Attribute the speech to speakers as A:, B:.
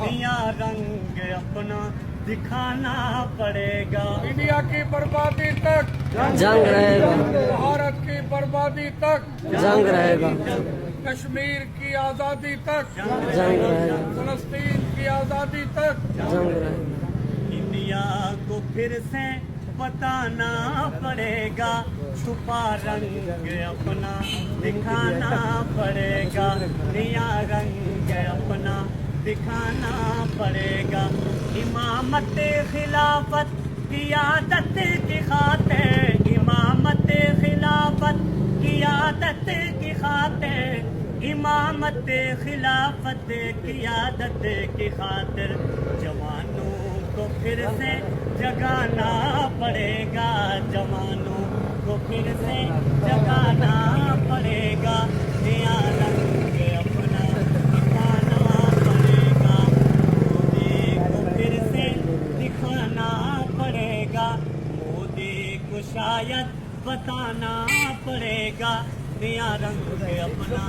A: नया रंग अपना दिखाना पड़ेगा।
B: इंडिया की बर्बादी तक
C: जंग रहेगा,
B: भारत की बर्बादी तक
C: जंग रहेगा,
B: कश्मीर की आजादी तक
C: जंग रहेगा,
B: फलस्तीन की आजादी तक
C: जंग रहेगा।
A: इंडिया को फिर से बताना पड़ेगा, छुपा रंग अपना दिखाना पड़ेगा, नया रंग अपना दिखाना पड़ेगा। इमामत खिलाफत की आदत की खातिर, इमामत खिलाफत की आदत की खातिर, इमामत खिलाफत की आदत की खातिर जवानों को फिर से जगाना पड़ेगा, जवानों को फिर से जगाना पड़ेगा, नया रंग अपना दिखाना पड़ेगा, मोदी को फिर से दिखाना पड़ेगा, मोदी को शायद बताना पड़ेगा, नया रंग अपना